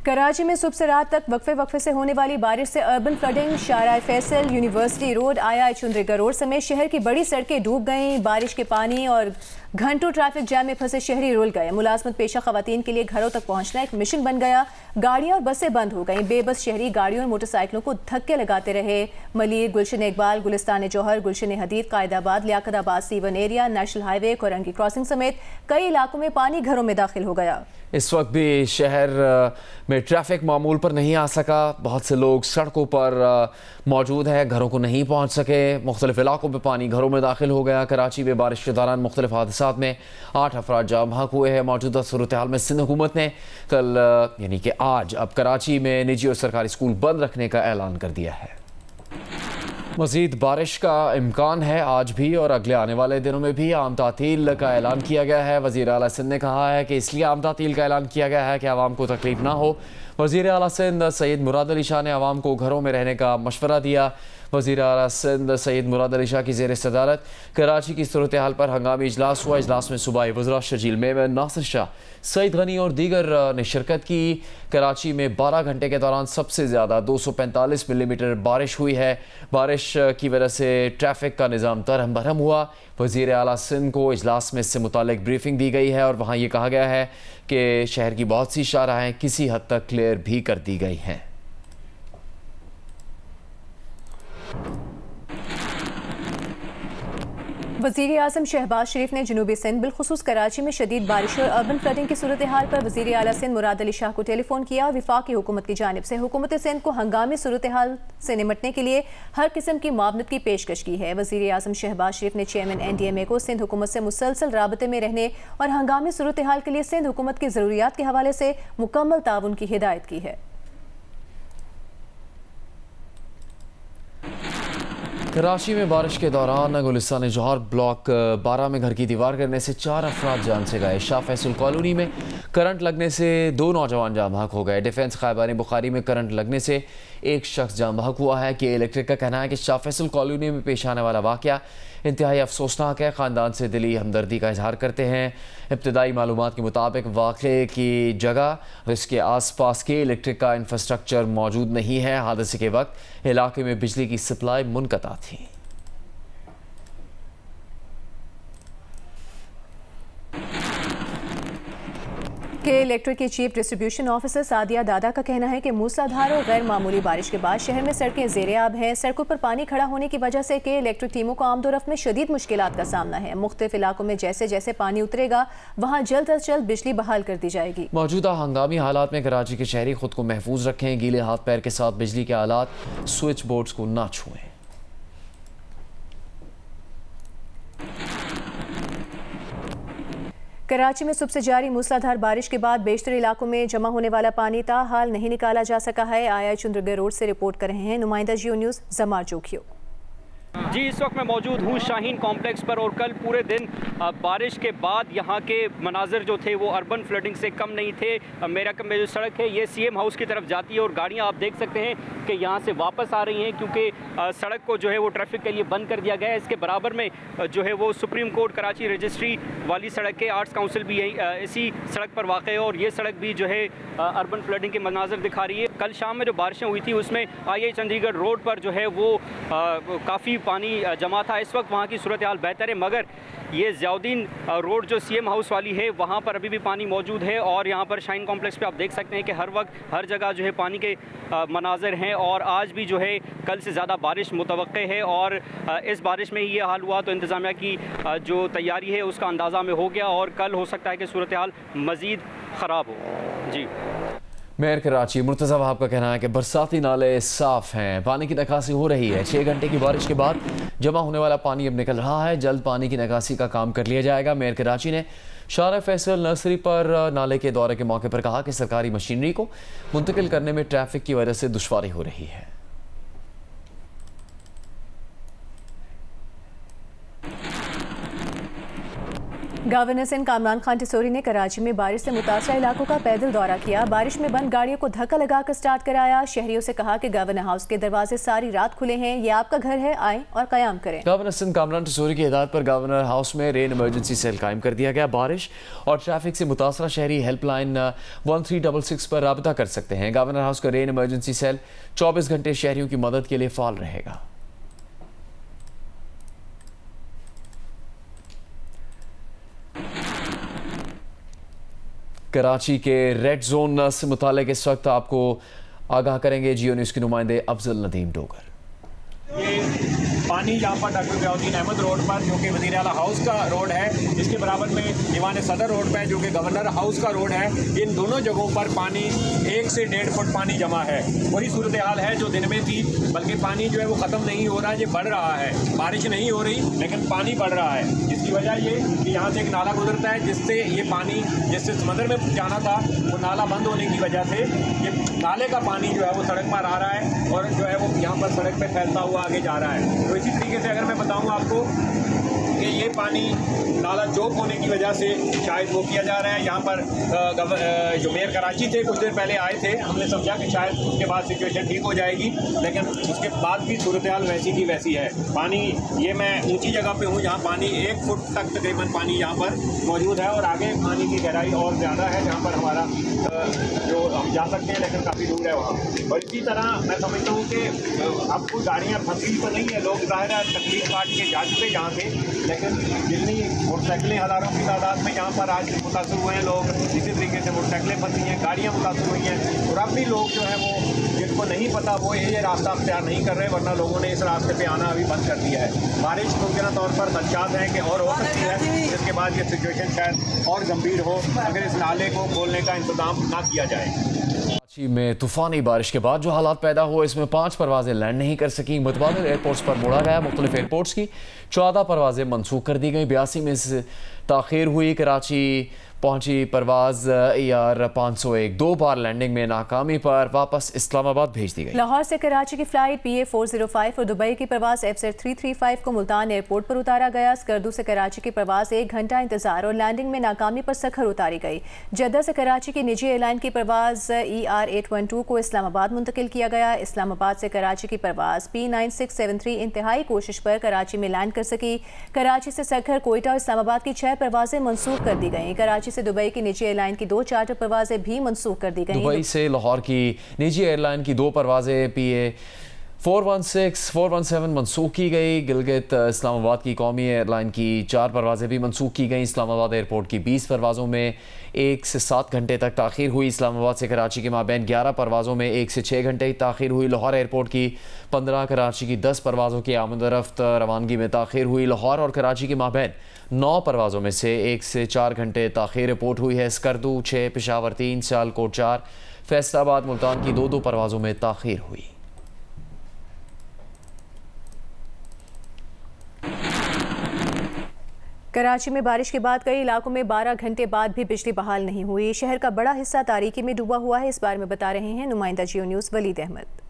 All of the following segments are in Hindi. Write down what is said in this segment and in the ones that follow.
कराची में सुबह से रात तक वक्फे से होने वाली बारिश से अर्बन फ्लडिंग, शारा फैसल, यूनिवर्सिटी रोड, आया चुंद्रिका रोड समेत शहर की बड़ी सड़कें डूब गईं। बारिश के पानी और घंटों ट्रैफिक जैम में फंसे शहरी रुल गए। मुलाजमत पेशा खवातीन के लिए घरों तक पहुंचना एक मिशन बन गया। गाड़ियां और बसें बंद हो गईं। बेबस शहरी गाड़ियों और मोटरसाइकिलों को धक्के लगाते रहे। मलिर, गुलशन इकबाल, गुलिस्तान जौहर, गुलशन हदीद, कायदाबाद, लियाकताबाद, सीवन area, national highway, Korangi crossing समेत कई इलाकों में पानी घरों में दाखिल हो गया। इस वक्त भी शहर में ट्रैफिक मामूल पर नहीं आ सका। बहुत से लोग सड़कों पर मौजूद हैं, घरों को नहीं पहुंच सके। मुख्तलिफ इलाकों में पानी घरों में दाखिल हो गया। कराची में बारिश के दौरान मुख्तलिफ हादसात में 8 अफराद जाँ बहक हुए हैं। मौजूदा सूरत हाल में सिंध हुकूमत ने कल यानी कि आज अब कराची में निजी और सरकारी स्कूल बंद रखने का ऐलान कर दिया है। मज़ीद बारिश का इम्कान है आज भी और अगले आने वाले दिनों में भी। आम तातील का ऐलान किया गया है। वज़ीर आला सिंध ने कहा है कि इसलिए आम तातील का ऐलान किया गया है कि आवाम को तकलीफ ना हो। वज़ीर आला सिंध सैयद मुराद अली शाह ने आवाम को घरों में रहने का मशवरा दिया। वज़ीर आला सिंध सैयद मुराद अली शाह की ज़ेर सदारत कराची की सूरत हाल पर हंगामी इजलास हुआ। इजलास में सूबाई वज़रा शजील मेमन, नासिर शाह, सईद गनी और दीगर ने शिरकत की। कराची में 12 घंटे के दौरान सबसे ज़्यादा 245 मिलीमीटर बारिश हुई है। बारिश की वजह से ट्रैफिक का निज़ाम तरहम बरहम हुआ। वज़ीर आला सिंध को इजलास में इससे मुतालिक ब्रीफिंग दी गई है और वहाँ ये कहा गया है कि शहर की बहुत सी शाहराहें किसी हद तक क्लियर भी कर दी गई हैं। वज़ीर आज़म शहबाज शरीफ ने जनूबी सिंध बिलखुसूस कराची में शदीद बारिश और अर्बन फ्लडिंग की सूरत हाल पर वज़ीर आला सिंध मुराद अली शाह को टेलीफोन किया। वफाकी हुकूमत की जानिब से हुकूमत सिंध को हंगामी सूरत हाल से निमटने के लिए हर किस्म की मुआवनत की पेशकश की है। वज़ीर आज़म शहबाज शरीफ ने चेयरमैन NDMA को सिंध हुकूमत से मुसलसल राबते में रहने और हंगामी सूरत हाल के लिए सिंध हुकूमत की ज़रूरियात के हवाले से मुकम्मल ताउन की हिदायत की है। कराची में बारिश के दौरान गुलिस्तान जौहर ब्लॉक 12 में घर की दीवार गिरने से 4 अफराद जान से गए। शाह फैसल कॉलोनी में करंट लगने से 2 नौजवान जाँ बहक हो गए। डिफेंस खैबानी बुखारी में करंट लगने से एक शख्स जाँ बहक हुआ है कि इलेक्ट्रिक का कहना है कि शाह फैसल कॉलोनी में पेश आने वाला वाक़या इंतहाई अफसोसनाक है। ख़ानदान से दिली हमदर्दी का इजहार करते हैं। इब्तदाई मालूमात के मुताबिक वाक़े की जगह और इसके आस पास के इलेक्ट्रिक का इंफ्रास्ट्रक्चर मौजूद नहीं है। हादसे के वक्त इलाके में बिजली की सप्लाई मुनक़ता थी। के इलेक्ट्रिक के चीफ डिस्ट्रीब्यूशन ऑफिसर सादिया दादा का कहना है कि मूसलाधार और गैर मामूली बारिश के बाद शहर में सड़कें ज़ेर-ए-आब हैं। सड़कों पर पानी खड़ा होने की वजह से के इलेक्ट्रिक टीमों को आमदोरफ्त में शदीद मुश्किलात का सामना है। मुख्तलिफ इलाकों में जैसे जैसे पानी उतरेगा वहाँ जल्द अज जल्द बिजली बहाल कर दी जाएगी। मौजूदा हंगामी हालात में कराची के शहरी खुद को महफूज रखें। गीले हाथ पैर के साथ बिजली के आलात, स्विच बोर्ड्स को ना छुएं। कराची में सुबह से जारी मूसलाधार बारिश के बाद बेशतर इलाकों में जमा होने वाला पानी ताहाल नहीं निकाला जा सका है। आया चुंद्रिका रोड से रिपोर्ट कर रहे हैं नुमाइंदा जियो न्यूज़ जमार जोखियो। जी, इस वक्त मैं मौजूद हूँ शाहीन कॉम्प्लेक्स पर और कल पूरे दिन बारिश के बाद यहाँ के मनाजर जो थे वो अर्बन फ्लडिंग से कम नहीं थे। मेरा में जो सड़क है ये CM हाउस की तरफ जाती है और गाड़ियाँ आप देख सकते हैं कि यहाँ से वापस आ रही हैं क्योंकि सड़क को जो है वो ट्रैफिक के लिए बंद कर दिया गया है। इसके बराबर में जो है वो सुप्रीम कोर्ट कराची रजिस्ट्री वाली सड़क है, आर्ट्स काउंसिल भी इसी सड़क पर वाक़ है और ये सड़क भी जो है अर्बन फ्लडिंग के मनाजर दिखा रही है। कल शाम में जो बारिशें हुई थी उसमें IIA चंडीगढ़ रोड पर जो है वो काफ़ी पानी जमा था। इस वक्त वहाँ की सूरत हाल बेहतर है मगर ये ज़ियाउद्दीन रोड जो CM हाउस वाली है वहाँ पर अभी भी पानी मौजूद है और यहाँ पर शाहीन कॉम्प्लेक्स पे आप देख सकते हैं कि हर वक्त हर जगह जो है पानी के मनाजर हैं और आज भी जो है कल से ज़्यादा बारिश मुतवक्के है और इस बारिश में ही ये हाल हुआ तो इंतज़ामिया की जो तैयारी है उसका अंदाज़ा में हो गया और कल हो सकता है कि सूरत हाल मज़ीद ख़राब हो। जी, मेयर कराची मुर्तज़ा वहाब का कहना है कि बरसाती नाले साफ़ हैं, पानी की निकासी हो रही है। 6 घंटे की बारिश के बाद जमा होने वाला पानी अब निकल रहा है। जल्द पानी की निकासी का काम कर लिया जाएगा। मेयर कराची ने शारा फैसल नर्सरी पर नाले के दौरे के मौके पर कहा कि सरकारी मशीनरी को मुंतकिल करने में ट्रैफिक की वजह से दुश्वारी हो रही है। गवर्नर सिंध कामरान खान टिसोरी ने कराची में बारिश से मुतासरा इलाकों का पैदल दौरा किया। बारिश में बंद गाड़ियों को धक्का लगाकर स्टार्ट कराया। शहरियों से कहा कि गवर्नर हाउस के दरवाजे सारी रात खुले हैं, ये आपका घर है, आए और कयाम करें। गवर्नर सिंध कामरान टिसोरी की हिदायत पर गवर्नर हाउस में रेन इमरजेंसी सेल कायम कर दिया गया। बारिश और ट्रैफिक से मुतासरा शहरी हेल्पलाइन 1366 पर राबता कर सकते हैं। गवर्नर हाउस का रेन इमरजेंसी सेल 24 घंटे शहरियों की मदद के लिए फाल रहेगा। कराची के रेड जोन से मुतालिक इस वक्त आपको आगाह करेंगे जियो न्यूज़ के नुमाइंदे अफजल नदीम डोगर। ये पानी यहाँ पर डॉक्टर ज़ियाउद्दीन अहमद रोड पर जो कि वज़ीर आला हाउस का रोड है, इसके बराबर में दीवान सदर रोड पर जो कि गवर्नर हाउस का रोड है, इन दोनों जगहों पर पानी 1 से 1.5 फुट पानी जमा है। वही सूरत हाल है जो दिन में थी, बल्कि पानी जो है वो ख़त्म नहीं हो रहा, ये बढ़ रहा है। बारिश नहीं हो रही लेकिन पानी बढ़ रहा है। इसकी वजह ये कि यहाँ से एक नाला गुजरता है जिससे ये पानी जिससे समंदर में जाना था वो नाला बंद होने की वजह से ये नाले का पानी जो है वो सड़क पर आ रहा है और जो है वो यहाँ पर सड़क पर फैलता हुआ आगे जा रहा है। तो इसी तरीके से अगर मैं बताऊँ आपको कि ये पानी नाला चौक होने की वजह से शायद वो किया जा रहा है। यहाँ पर जो मेयर कराची थे कुछ देर पहले आए थे, हमने समझा कि शायद उसके बाद सिचुएशन ठीक हो जाएगी, लेकिन उसके बाद भी सूरत हाल वैसी की वैसी है। पानी ये मैं ऊंची जगह पे हूँ जहाँ पानी 1 फुट तक तकरीबन पानी यहाँ पर मौजूद है और आगे पानी की गहराई और ज़्यादा है जहाँ पर हमारा जो हम जा सकते हैं लेकिन काफ़ी दूर है वहाँ। और इसी तरह मैं समझता हूँ कि अब कोई गाड़ियाँ फंसी तो नहीं है, लोग ज़ाहिर है तकलीफ काट के जा चुके यहाँ से, लेकिन जितनी मोटरसाइकिलें हज़ारों की तादाद में यहाँ पर आज मुतासर हुए हैं लोग, इसी तरीके से मोटरसाइकिलें फंसी हैं, गाड़ियाँ मुतासर हुई हैं। और अब भी लोग जो है वो जिनको नहीं पता वो ये रास्ता अख्तियार नहीं कर रहे, वरना लोगों ने इस रास्ते पे आना अभी बंद कर दिया है। बारिश मुमकिन तौर पर खदशात हैं कि और हो सकती है, जिसके बाद ये सिचुएशन शायद और गंभीर हो अगर इस नाले को खोलने का इंतजाम ना किया जाए। कराची में तूफानी बारिश के बाद जो हालात पैदा हुए, इसमें 5 परवाजें लैंड नहीं कर सकी। मुतबादिल एयरपोर्ट्स पर मोड़ा गया। मुख्तलिफ एयरपोर्ट्स की 14 परवाजें मनसूख कर दी गई। 82 में से ताख़ीर हुई। कराची पहुंची परवाज ER 501 2 बार लैंडिंग में नाकामी पर वापस इस्लामाबाद भेज दी गई। लाहौर से कराची की फ्लाइट PA 405 और दुबई की परवाज FZ 335 को मुल्तान एयरपोर्ट पर उतारा गया। स्कर्दू से कराची की परवाज 1 घंटा इंतजार और लैंडिंग में नाकामी पर सखर उतारी गई। जद्दा से कराची की निजी एयरलाइन की परवाज ER 812 को इस्लामाबाद मुंतकिल किया गया। इस्लामाबाद से कराची की परवाज P9673 इंतहाई कोशिश पर कराची में लैंड कर सकी। कराची से सखर, कोयटा और इस्लामाबाद की 6 परवाजें मनसूख कर दी गई। कराची से दुबई की निजी एयरलाइन की 2 चार्टर परवाजें भी मनसूख कर दी गई। दुबई से लाहौर की निजी एयरलाइन की 2 परवाजें PA 416 417 मनसूख की गई। गिलगित इस्लामाबाद की कौमी एयरलाइन की 4 परवाजें भी मनसूख की गई। इस्लामाबाद एयरपोर्ट की 20 परवाज़ों में 1 से 7 घंटे तक ताख़ीर हुई। इस्लामाबाद से कराची के माबैन 11 परवाज़ों में 1 से 6 घंटे की ताख़ीर हुई। लाहौर एयरपोर्ट की 15, कराची की 10 परवाज़ों की आमद-ओ-रफ्त रवानगी में ताख़ीर हुई। लाहौर और कराची के माबैन 9 परवाज़ों में से 1 से 4 घंटे ताख़ीर रिपोर्ट हुई है। स्कर्दू 6, पेशावर 3, सियालकोट 4, फैसलाबाद मुल्तान की 2-2 परवाज़ों में ताख़ीर हुई। कराची में बारिश के बाद कई इलाकों में 12 घंटे बाद भी बिजली बहाल नहीं हुई। शहर का बड़ा हिस्सा तारीकी में डूबा हुआ है। इस बारे में बता रहे हैं नुमाइंदा जियो न्यूज़ वलीद अहमद।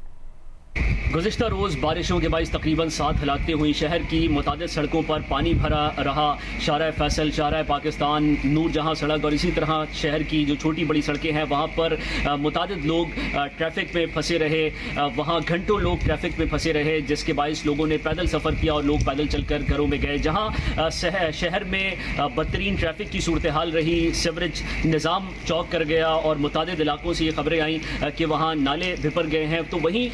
गुज़िश्ता रोज़ बारिशों के बाइस तकरीबन 7 हलाकतें हुई। शहर की मुतादिद सड़कों पर पानी भरा रहा। शारा फैसल, शारा पाकिस्तान, नूर जहाँ सड़क और इसी तरह शहर की जो छोटी बड़ी सड़कें हैं वहाँ पर मुतादिद लोग ट्रैफिक में फंसे रहे। वहाँ घंटों लोग ट्रैफिक में फंसे रहे, जिसके बाइस लोगों ने पैदल सफ़र किया और लोग पैदल चलकर घरों में गए। जहाँ शहर में बदतरीन ट्रैफिक की सूरत हाल रही, सीवरेज निज़ाम चौक कर गया और मुतादिद इलाकों से ये खबरें आईं कि वहाँ नाले भिपर गए हैं। तो वहीं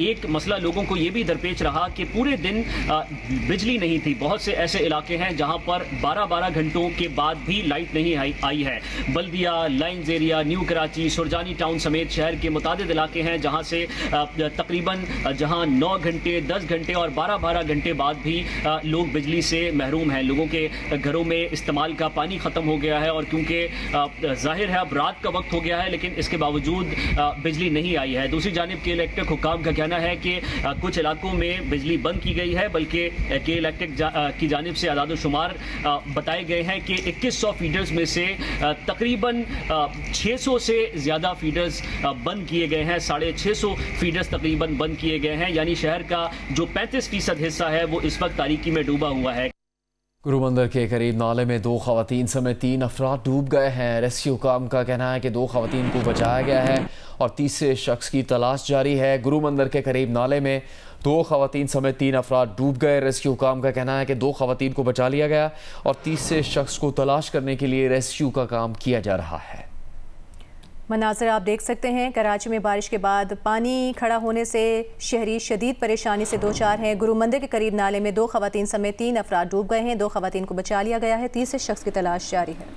एक मसला लोगों को ये भी दरपेश रहा कि पूरे दिन बिजली नहीं थी। बहुत से ऐसे इलाके हैं जहां पर 12-12 घंटों के बाद भी लाइट नहीं आई है। Baldia, lines area, new Karachi, Surjani town समेत शहर के मुतादिद इलाके हैं जहां से तकरीबन 9 घंटे, 10 घंटे और 12-12 घंटे बाद भी लोग बिजली से महरूम हैं। लोगों के घरों में इस्तेमाल का पानी ख़त्म हो गया है और क्योंकि जाहिर है अब रात का वक्त हो गया है, लेकिन इसके बावजूद बिजली नहीं आई है। दूसरी जानिब के इलेक्ट्रिक हुक्काम का कहना है कि कुछ इलाकों में बिजली बंद की गई है, बल्कि के इलेक्ट्रिक की जानिब से आदाद-ओ-शुमार बताए गए हैं कि 2100 फीडर्स में से तकरीबन 600 से ज़्यादा फीडर्स बंद किए गए हैं। 650 फीडर्स तकरीबन बंद किए गए हैं। यानी शहर का जो 35% हिस्सा है वो इस वक्त तारीकी में डूबा हुआ है। गुरुमंदिर के करीब नाले में 2 खवातीन समेत 3 अफराद डूब गए हैं। रेस्क्यू काम का कहना है कि 2 खवातीन को बचाया गया है और तीसरे शख्स की तलाश जारी है। गुरुमंदिर के करीब नाले में 2 खवातीन समेत 3 अफराद डूब गए। रेस्क्यू काम का कहना है कि 2 खवातीन को बचा लिया गया और तीसरे शख्स को तलाश करने के लिए रेस्क्यू का काम किया जा रहा है। मनाज़र आप देख सकते हैं, कराची में बारिश के बाद पानी खड़ा होने से शहरी शदीद परेशानी से दो चार हैं। गुरु मंदिर के करीब नाले में 2 खवातीन समेत 3 अफराद डूब गए हैं। 2 खवातीन को बचा लिया गया है, तीसरे शख्स की तलाश जारी है।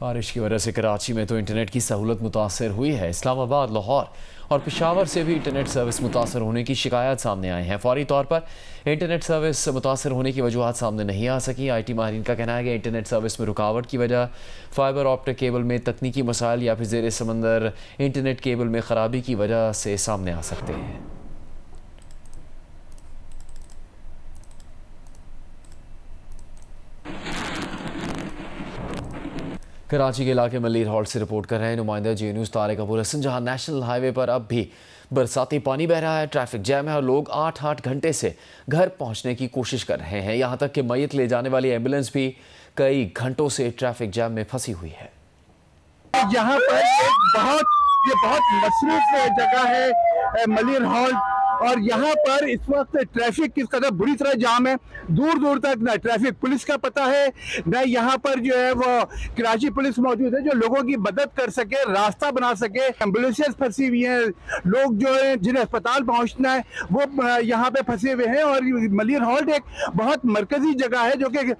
बारिश की वजह से कराची में तो इंटरनेट की सहूलत मुतासर हुई है। इस्लामाबाद, लाहौर और पेशावर से भी इंटरनेट सर्विस मुतासर होने की शिकायत सामने आई हैं। फौरी तौर पर इंटरनेट सर्विस मुतासर होने की वजूहत सामने नहीं आ सकी। IT माहिरीन का कहना है कि इंटरनेट सर्विस में रुकावट की वजह फाइबर ऑप्टिक केबल में तकनीकी मसाइल या फिर ज़ेर समंदर इंटरनेट केबल में ख़राबी की वजह से सामने आ सकते हैं। कराची के इलाके मलीर हॉल्ट से रिपोर्ट कर रहे हैं नुमाइंदा जी न्यूज़ तारिक अबू हसन, जहां नेशनल हाईवे पर अब भी बरसाती पानी बह रहा है, ट्रैफिक जैम है और लोग 8-8 घंटे से घर पहुंचने की कोशिश कर रहे हैं। यहां तक कि मैयत ले जाने वाली एम्बुलेंस भी कई घंटों से ट्रैफिक जैम में फंसी हुई है। यहाँ पर एक बहुत मसरूफ जगह है मलीर हॉल्ट, और यहाँ पर इस वक्त ट्रैफिक किस कदर बुरी तरह जाम है। दूर दूर तक न ट्रैफिक पुलिस का पता है, न यहाँ पर जो है वो कराची पुलिस मौजूद है जो लोगों की मदद कर सके, रास्ता बना सके। एम्बुलेंसेस फंसी हुई हैं, लोग जो है जिन्हें अस्पताल पहुँचना है वो यहाँ पे फंसे हुए हैं। और मलीर हॉल्ट एक बहुत मरकजी जगह है जो कि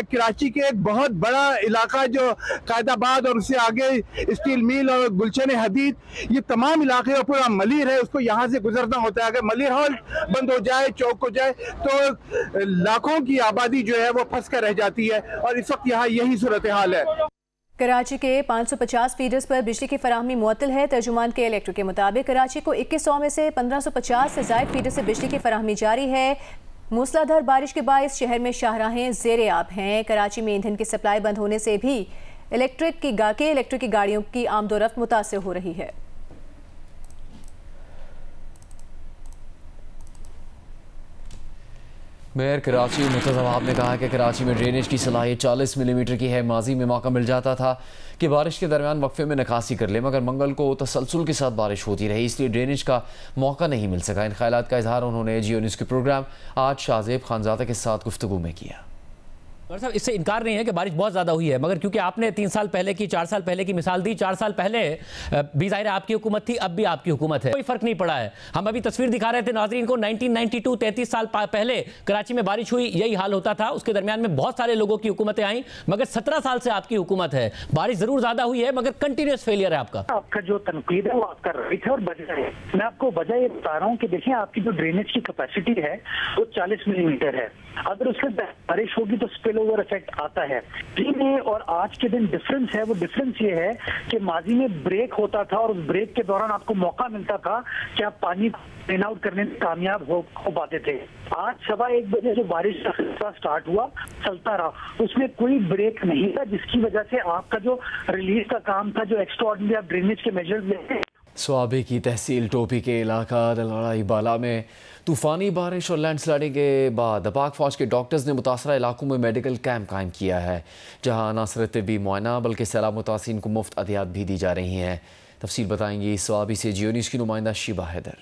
कराची के एक बहुत बड़ा इलाका जो कायदाबाद और उससे आगे स्टील मिल और गुलशन हदीद, ये तमाम इलाके और पूरा मलीर है, उसको यहाँ से गुजरना होता है। अगर मलीर हॉल्ट बंद हो जाए, चौक हो जाए, तो लाखों की आबादी जो है वो फंस कर रह जाती है और इस वक्त यहाँ यही सूरत हाल है। कराची के 550 फीडर्स पर बिजली की फराहमी मुअत्तल है। तर्जुमान के इलेक्ट्रिक के मुताबिक कराची को 2100 में से 1550 से ज़ायद फीडर से बिजली की फराहमी जारी है। मूसलाधार बारिश के बायस शहर में शाहराहें ज़ेरे आब हैं। कराची में ईंधन की सप्लाई बंद होने से भी इलेक्ट्रिक की गाड़ियों की आमदोरफ्त मुतासिर हो रही है। मेयर कराची मुतज़व्वाब ने कहा कि कराची में ड्रेनेज की सलाहियत 40 मिलीमीटर की है। माजी में मौका मिल जाता था कि बारिश के दरमियान वक्फे में निकासी कर ले, मगर मंगल को तसलसल के साथ बारिश होती रही, इसलिए ड्रेनेज का मौका नहीं मिल सका। इन ख्यालात का इजहार उन्होंने जियो न्यूज़ के प्रोग्राम आज शाहजेब खानजादा के साथ गुफ्तगू में किया। साहब, इससे इनकार नहीं है कि बारिश बहुत ज़्यादा हुई है, मगर क्योंकि आपने 3 साल पहले की 4 साल पहले की मिसाल दी, 4 साल पहले भी ज़ाहिर है आपकी हुकूमत थी, अब भी आपकी हुकूमत है, कोई फ़र्क नहीं पड़ा है। हम अभी तस्वीर दिखा रहे थे नाज़रीन को, 1992 33 साल पहले कराची में बारिश हुई, यही हाल होता था। उसके दरमियान में बहुत सारे लोगों की हुकूमतें आई, मगर 17 साल से आपकी हुकूमत है। बारिश ज़रूर ज़्यादा हुई है, मगर कंटिन्यूस फेलियर है आपका जो तनकीद है वो आपका राइट है और वजह है। मैं आपको वजह ये बता रहा हूँ कि देखिए आपकी जो ड्रेनेज की कैपेसिटी है वो 40 मिलीमीटर है। अगर उससे बारिश होगी तो स्पिल ओवर इफेक्ट आता है। में और आज के दिन डिफरेंस है, वो डिफरेंस ये है कि माजी में ब्रेक होता था और उस ब्रेक के दौरान आपको मौका मिलता था कि आप पानी ड्रेन आउट करने में कामयाब हो पाते थे। आज 1:15 बजे जो बारिश का सिलसिला स्टार्ट हुआ चलता रहा, उसमें कोई ब्रेक नहीं था, जिसकी वजह से आपका जो रिलीज का काम था, जो एक्स्ट्राऑर्डिनरी आप ड्रेनेज के मेजर्स लेते हैं। स्वाबे की तहसील टोपी के इलाका दलवाड़ा बाला में तूफ़ानी बारिश और लैंडस्लाइडिंग के बाद पाक फ़ौज के डॉक्टर्स ने मुतासरा इलाकों में मेडिकल कैंप कायम किया है, जहां न सिर्फ तिब्बी मुआयना बल्कि सैलाब मुतासिरीन को मुफ्त अदियात भी दी जा रही हैं। तफसील बताएंगी स्वाबी से जियो न्यूज़ की नुमाइंदा शिबा हैदर।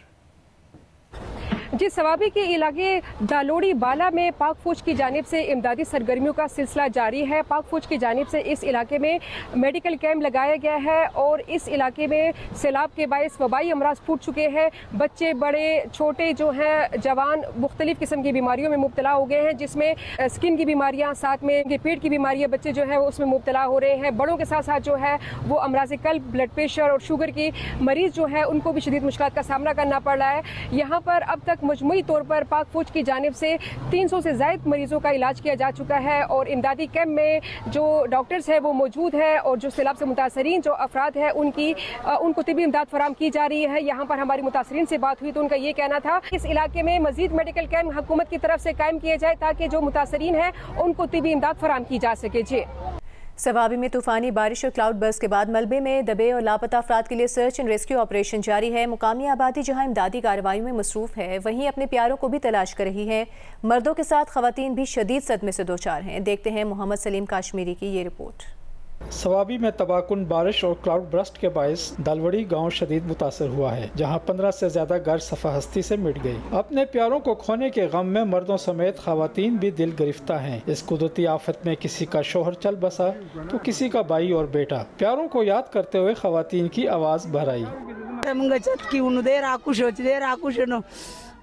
जी, सवाबी के इलाके दालोड़ी बाला में पाक फौज की जानिब से इमदादी सरगर्मियों का सिलसिला जारी है। पाक फौज की जानिब से इस इलाके में मेडिकल कैंप लगाया गया है और इस इलाके में सैलाब के बायस वबाई अमराज फूट चुके हैं। बच्चे बड़े छोटे जो हैं जवान मुख्तलिफ किस्म की बीमारियों में मुब्तला हो गए हैं, जिसमें स्किन की बीमारियाँ, साथ में पेट की बीमारियाँ बच्चे जो है वो उसमें मुब्तला हो रहे हैं। बड़ों के साथ साथ जो है वो अमराज कल्ब, ब्लड प्रेशर और शुगर की मरीज़ जो है उनको भी शदीद मुश्किलात का सामना करना पड़ रहा है। यहाँ पर अब तक मजमूई तौर पर पाक फौज की जानिब से 300 से ज़ायद मरीजों का इलाज किया जा चुका है और इमदादी कैंप में जो डॉक्टर्स हैं वो मौजूद है और जो सैलाब से मुतासरीन जो अफराद हैं उनको तिब्बी इमदाद फराम की जा रही है। यहाँ पर हमारी मुतासरीन से बात हुई तो उनका ये कहना था इस इलाके में मजीद मेडिकल कैंप हुकूमत की तरफ से कायम किए जाए ताकि जो मुतासरीन हैं उनको तिब्बी इमदाद फराम की जा सके। जी, सवाबी में तूफानी बारिश और क्लाउड बर्स्ट के बाद मलबे में दबे और लापता अफराद के लिए सर्च एंड रेस्क्यू ऑपरेशन जारी है। मुकामी आबादी जहां इमदादी कार्रवाई में मसरूफ है, वहीं अपने प्यारों को भी तलाश कर रही है। मर्दों के साथ खवातीन भी शदीद सदमे से दो चार हैं। देखते हैं मोहम्मद सलीम काश्मीरी की ये रिपोर्ट। सवाबी में तबाहकुन बारिश और क्लाउड बर्स्ट के बायस दालवड़ी गांव शदीद मुतासर हुआ है, जहां 15 से ज्यादा घर सफा हस्ती से मिट गई। अपने प्यारों को खोने के गम में मर्दों समेत खवातीन भी दिल गिरफ्ता हैं। इस कुदरती आफत में किसी का शोहर चल बसा तो किसी का भाई और बेटा। प्यारों को याद करते हुए खवातीन की आवाज भराई।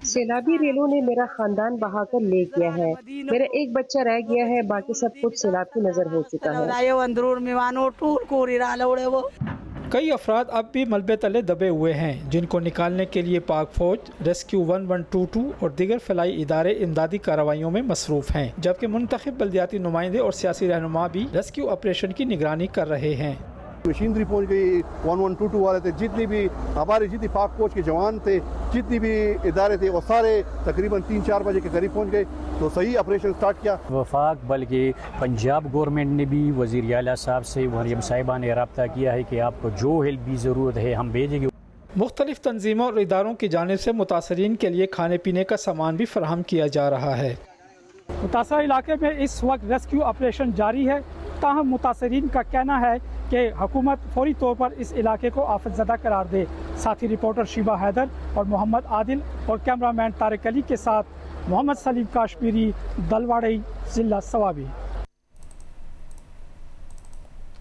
सैलाबी रेलों ने मेरा खानदान बहाकर ले गया है। मेरा एक बच्चा रह गया है, बाकी सब कुछ सैलाब की नजर हो चुका है। कई अफराद अब भी मलबे तले दबे हुए हैं, जिनको निकालने के लिए पाक फौज, रेस्क्यू 1122 और दीगर फलाई इदारे इमदादी कार्रवाइयों में मसरूफ हैं, जबकि मुंतखब बल्दियाती नुमाइंदे और सियासी रहनुमा भी रेस्क्यू ऑपरेशन की निगरानी कर रहे हैं। मशीनरी पहुंच गई, 1122 वाले थे, जितनी पाक फौज के जवान थे, जितनी भी इदारे थे, वो सारे तकरीबन 3-4 बजे के करीब पहुंच गए, तो सही ऑपरेशन स्टार्ट किया। वफाक बल्कि पंजाब गवर्नमेंट ने भी वज़ीर आला साहब से, मरियम साहिबा ने रब्ता किया है कि आपको जो हेल्प भी ज़रूरत है हम भेजेंगे। मुख्तलिफ तंजीमों और इदारों की जानिब से मुतासरीन के लिए खाने पीने का सामान भी फराहम किया जा रहा है। मुतासर इलाके में इस वक्त रेस्क्यू ऑपरेशन जारी है, ताहम मुतासरीन का कहना है कि हुकूमत फौरी तौर पर इस इलाके को आफतज़दा करार दे। साथी रिपोर्टर शिबा हैदर और मोहम्मद आदिल और कैमरामैन तारिक अली के साथ मोहम्मद सलीम काश्मीरी, दलवाड़ी, जिला सवाबी।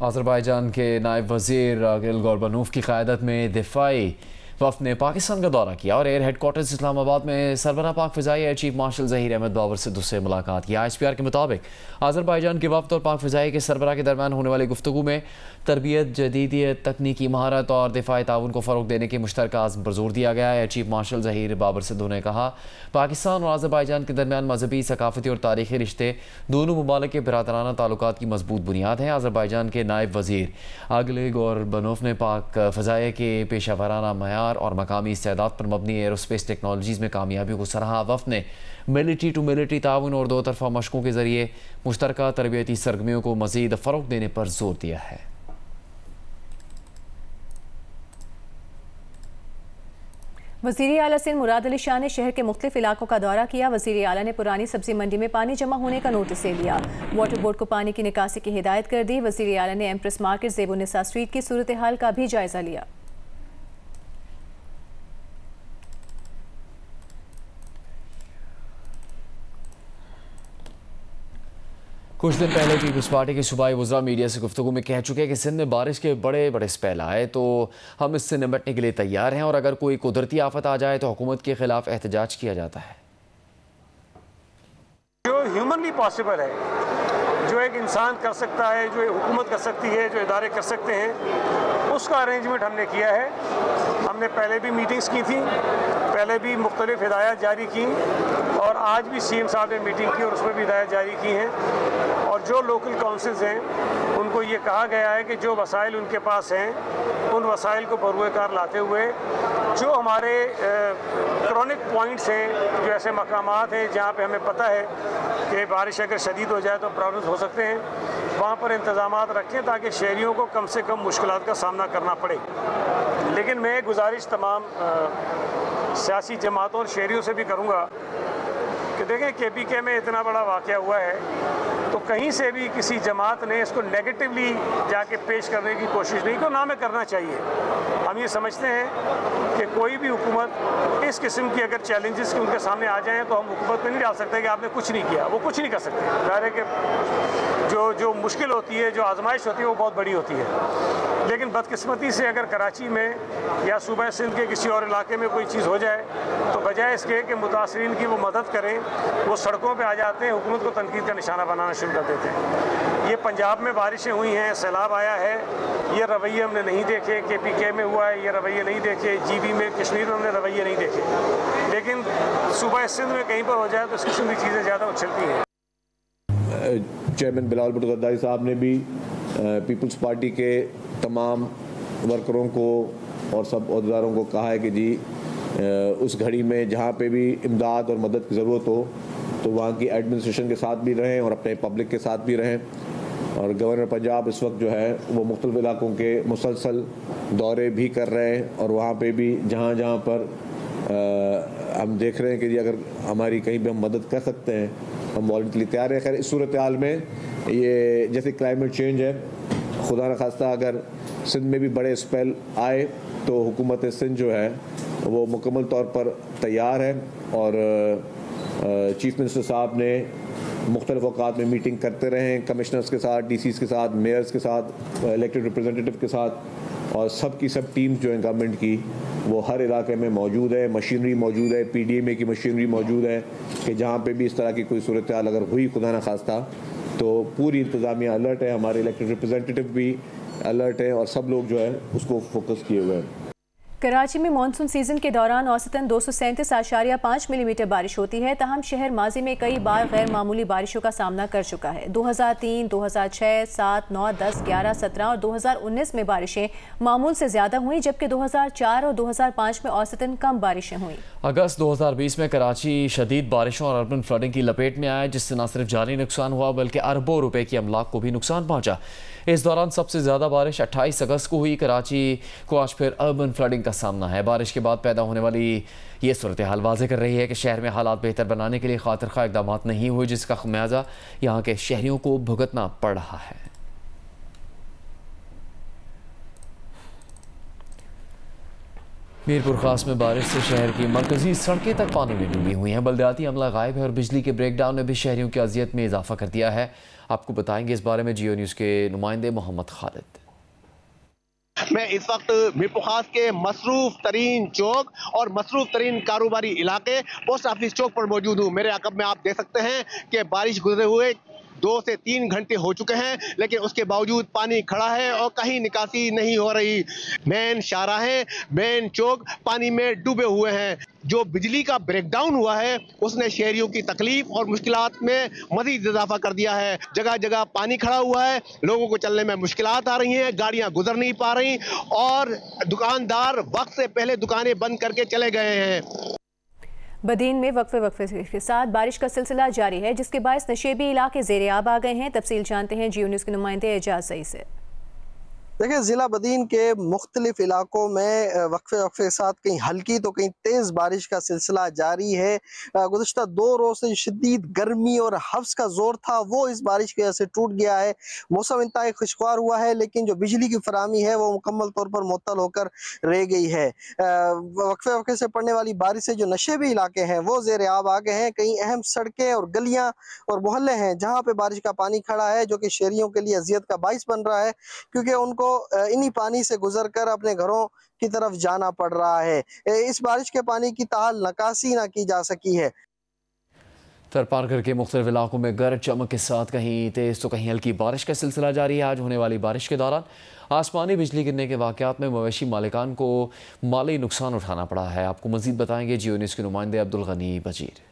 आज़रबाईजान के नायब वज़ीर गिल गोरबनूफ की क़यादत में दिफाई वफ़द ने पाकिस्तान का दौरा किया और एयर हेडक्वार्टर्स इस्लामाबाद में सरबराह पाक फ़िज़ाई air chief marshal Zaheer Ahmed Babar Sidhu से मुलाकात की। ISPR के मुताबिक आज़रबाईजान के वफ़द और पाक फ़िज़ाई के सरबराह के दरमियान होने वाली गुफ्तगू में तरबियत, जदीदियत, तकनीकी महारत और दिफाई ताउन को फ़रोग़ देने के मुश्तरका आज़म पर जोर दिया गया। Air chief marshal Zaheer Babar Sidhu ने कहा, पाकिस्तान और आज़रबाईजान के दरमियान मजहबी, सकाफ़ती और तारीख़ी रिश्ते दोनों मुमालिक के बिरादराना ताल्लुकात की मजबूत बुनियाद हैं। आज़रबाईजान के नायब वज़ीर गिल गोरबनूफ ने पाक फ़िज़ाई के पेशा वराना मयार और मकामी इस्तेदाद पर मबनी एयरोस्पेस टेक्नोलॉजीज़ में कामयाबियों को सराहा। वफ़द ने मिलिट्री टू मिलिट्री ताउन और दो तरफ़ा मशकों के ज़रिए मुश्तरका तरबियती सरगर्मियों को मज़ीद फ़रोग़ देने पर जोर दिया है। वज़ीर आला सिंध मुराद अली शाह ने शहर के मुख्तलिफ इलाकों का दौरा किया। वज़ीर आला ने पुरानी सब्जी मंडी में पानी जमा होने का नोटिस ले लिया। वाटर बोर्ड को पानी की निकासी की हिदायत कर दी। वज़ीर आला ने एम्प्रेस मार्केट, ज़ेबुन्निसा स्ट्रीट की सूरत हाल का भी जायज़ा लिया। कुछ दिन पहले पीपल्स पार्टी के सूबाई वज़रा मीडिया से गुफ्तगू में कह चुके हैं कि सिंध में बारिश के बड़े बड़े स्पेल आए तो हम इससे निपटने के लिए तैयार हैं और अगर कोई कुदरती आफत आ जाए तो हुकूमत के खिलाफ एहतजाज किया जाता है। जो ह्यूमनली पॉसिबल है, जो एक इंसान कर सकता है, जो हुकूमत कर सकती है, जो इदारे कर सकते हैं, उसका अरेंजमेंट हमने किया है। हमने पहले भी मीटिंग्स की थी, पहले भी मुख्तलिफ हिदायत जारी की और आज भी CM साहब ने मीटिंग की और उसमें भी हिदायत जारी की हैं। और जो लोकल काउंसिल्स हैं उनको ये कहा गया है कि जो वसाइल उनके पास हैं उन वसाइल को बरूए कार लाते हुए जो हमारे क्रॉनिक पॉइंट्स हैं, जो ऐसे मकामात हैं जहाँ पे हमें पता है कि बारिश अगर शदीद हो जाए तो प्रॉब्लम्स हो सकते हैं, वहाँ पर इंतज़ामात रखें ताकि शहरियों को कम से कम मुश्किलात का सामना करना पड़े। लेकिन मैं गुजारिश तमाम सियासी जमातों और शहरियों से भी करूँगा कि देखें KPK में इतना बड़ा वाक़या हुआ है तो कहीं से भी किसी जमात ने इसको नेगेटिवली जाके पेश करने की कोशिश नहीं को ना में करना चाहिए। हम ये समझते हैं कि कोई भी हुकूमत इस किस्म की अगर चैलेंजेस उनके सामने आ जाएँ तो हम हुकूमत में नहीं डाल सकते कि आपने कुछ नहीं किया, वो कुछ नहीं कर सकते। ज़ाहिर है कि जो मुश्किल होती है, जो आजमाइश होती है वो बहुत बड़ी होती है। लेकिन बदकिस्मती से अगर कराची में या सूबा सिंध के किसी और इलाके में कोई चीज़ हो जाए तो बजाय इसके कि मुतासरीन की वो मदद करें, वो सड़कों पे आ जाते हैं, हुकूमत को तनकीद का निशाना बनाना शुरू कर देते हैं। ये पंजाब में बारिशें हुई हैं, सैलाब आया है, ये रवैये हमने नहीं देखे। KPK में हुआ है, ये रवैये नहीं देखे। GB में, कश्मीर में हमने रवैये नहीं देखे। लेकिन सूबा सिंध में कहीं पर हो जाए तो इस किस्म की चीज़ें ज़्यादा उछलती हैं। चेयरमैन बिलावल भुट्टो ज़रदारी साहब ने भी पीपल्स पार्टी के तमाम वर्करों को और सब अहदेदारों को कहा है कि जी उस घड़ी में जहाँ पे भी इमदाद और मदद की ज़रूरत हो तो वहाँ की एडमिनिस्ट्रेशन के साथ भी रहें और अपने पब्लिक के साथ भी रहें। और गवर्नर पंजाब इस वक्त जो है वो मुख्तलिफ इलाकों के मुसलसल दौरे भी कर रहे हैं और वहाँ पे भी जहाँ जहाँ पर हम देख रहे हैं कि अगर हमारी कहीं भी हम मदद कर सकते हैं हम वॉलंटली तैयार हैं। खैर इस सूरत हाल में ये जैसे क्लाइमेट चेंज है, खुदा न खास्ता अगर सिंध में भी बड़े स्पेल आए तो हुकूमत सिंध जो है वो मुकम्मल तौर पर तैयार है और चीफ मिनिस्टर साहब ने मुख्तलिफ औकात में मीटिंग करते रहे हैं कमिश्नर्स के साथ, डीसीज़ के साथ, मेयर्स के साथ, इलेक्टेड रिप्रेजेंटेटिव के साथ और सब की सब टीम्स जो हैं गवर्नमेंट की वो हर इलाके में मौजूद है। मशीनरी मौजूद है, पीडीएमए की मशीनरी मौजूद है कि जहाँ पे भी इस तरह की कोई सूरत हाल अगर हुई खुदा न खास्ता तो पूरी इंतज़ामिया अलर्ट है, हमारे इलेक्टेड रिप्रेजेंटेटिव भी अलर्ट है और सब लोग जो है उसको फोकस किए हुए हैं। कराची में मानसून सीजन के दौरान औसतन 237.5 मिलीमीटर बारिश होती है, ताहम शहर माजी में कई बार गैर मामूली बारिशों का सामना कर चुका है। 2003, 2006, 7, 9, 10, 11, 17 और 2019 में बारिशें मामूल से ज़्यादा हुई, जबकि 2004 और 2005 में औसतन कम बारिशें हुई। अगस्त 2020 में कराची शदीद बारिशों और अर्बन फ्लडिंग की लपेट में आया, जिससे न सिर्फ जानी नुकसान हुआ बल्कि अरबों रुपए की अमलाक को भी नुकसान पहुंचा। इस दौरान सबसे ज़्यादा बारिश 28 अगस्त को हुई। कराची को आज फिर अर्बन फ्लडिंग का सामना है। बारिश के बाद पैदा होने वाली ये सूरत हाल वाज़ेह कर रही है कि शहर में हालात बेहतर बनाने के लिए खातिर खा इक़दाम नहीं हुए, जिसका खमियाजा यहाँ के शहरियों को भुगतना पड़ रहा है। मीरपुर खास में बारिश से शहर की मरकजी सड़कें तक पानी में डूबी हुई हैं। बल्दियाती अमला गायब है और बिजली के ब्रेकडाउन ने भी शहरियों की अजियत में इजाफा कर दिया है। आपको बताएंगे इस बारे में जियो न्यूज़ के नुमाइंदे मोहम्मद खालिद। मैं इस वक्त मीरपुर खास के मसरूफ तरीन चौक और मसरूफ तरीन कारोबारी इलाके पोस्ट ऑफिस चौक पर मौजूद हूँ। मेरे अकब में आप देख सकते हैं कि बारिश गुजरे हुए 2 से 3 घंटे हो चुके हैं, लेकिन उसके बावजूद पानी खड़ा है और कहीं निकासी नहीं हो रही। मेन शाहराहें, मेन चौक पानी में डूबे हुए हैं। जो बिजली का ब्रेकडाउन हुआ है उसने शहरियों की तकलीफ और मुश्किलात में मजीद इजाफा कर दिया है। जगह जगह पानी खड़ा हुआ है, लोगों को चलने में मुश्किलात आ रही हैं, गाड़ियां गुजर नहीं पा रही और दुकानदार वक्त से पहले दुकानें बंद करके चले गए हैं। बदीन में वक्फे के साथ बारिश का सिलसिला जारी है, जिसके बायस नशेबी इलाके ज़ेरे आब आ गए हैं। तफसील जानते हैं जियो न्यूज़ के नुमाइंदे एजाज सही से। देखिए, ज़िला बदीन के मुख्तलिफ इलाकों में वक्फे के साथ कहीं हल्की तो कहीं तेज़ बारिश का सिलसिला जारी है। गुज़िश्ता 2 रोज़ से शदीद गर्मी और हफ्स का जोर था, वो इस बारिश की वजह से टूट गया है। मौसम इंतहाई खुशगवार हुआ है, लेकिन जो बिजली की फराहमी है वो मुकम्मल तौर पर मुअत्तल होकर रह गई है। वक्फे से पड़ने वाली बारिश से जो नशेबी इलाके हैं वो ज़ेरे आब आ गए हैं। कहीं अहम सड़कें और गलियाँ और मोहल्ले हैं जहाँ पर बारिश का पानी खड़ा है, जो कि शहरियों के लिए अजियत का बाइस बन रहा है, क्योंकि उनको इन्हीं पानी से गुजर कर अपने घरों की तरफ जाना पड़ रहा है। इस बारिश के पानी की ताहाल नकासी ना की जा सकी है। थरपारकर के मुख्तलिफ इलाकों में गरज चमक के साथ कहीं तेज़ तो कहीं हल्की बारिश का सिलसिला जारी है। आज होने वाली बारिश के दौरान आसमानी बिजली गिरने के वाक़यात में मवेशी मालिकान को माली नुकसान उठाना पड़ा है। आपको मज़ीद बताएंगे जियो न्यूज़ के नुमाइंदे अब्दुल गनी बजीर।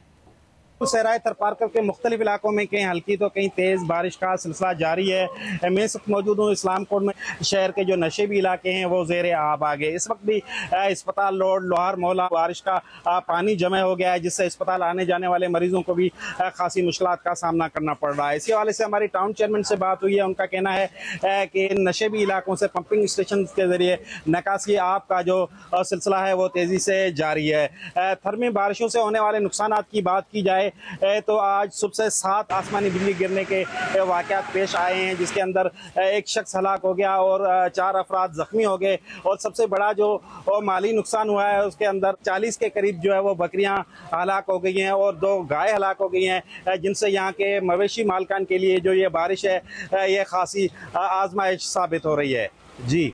सहराए थरपारकर के मुख्तलिफ इलाकों में कहीं हल्की तो कहीं तेज़ बारिश का सिलसिला जारी है। मैं इस वक्त मौजूद हूँ इस्लाम कोट में। शहर के जो नशेबी इलाके हैं वो ज़ेरे आब आ गए। इस वक्त भी अस्पताल रोड, लोहार मोहल्ला बारिश का पानी जमा हो गया है, जिससे अस्पताल आने जाने वाले मरीजों को भी खासी मुश्किलात का सामना करना पड़ रहा है। इसी हवाले से हमारी टाउन चेयरमैन से बात हुई है। उनका कहना है कि नशेबी इलाकों से पंपिंग स्टेशन के जरिए निकासी आब का जो सिलसिला है वो तेज़ी से जारी है। थर्मी बारिशों से होने वाले नुकसान की बात की जाए तो आज सुबह से 7 आसमानी बिजली गिरने के वाक़यात पेश आए हैं, जिसके अंदर एक शख्स हलाक हो गया और 4 अफराद जख्मी हो गए। और सबसे बड़ा जो माली नुकसान हुआ है उसके अंदर 40 के करीब जो है वो बकरियां हलाक हो गई हैं और 2 गाय हलाक हो गई हैं, जिनसे यहाँ के मवेशी मालकान के लिए जो ये बारिश है ये खासी आजमाइश साबित हो रही है। जी।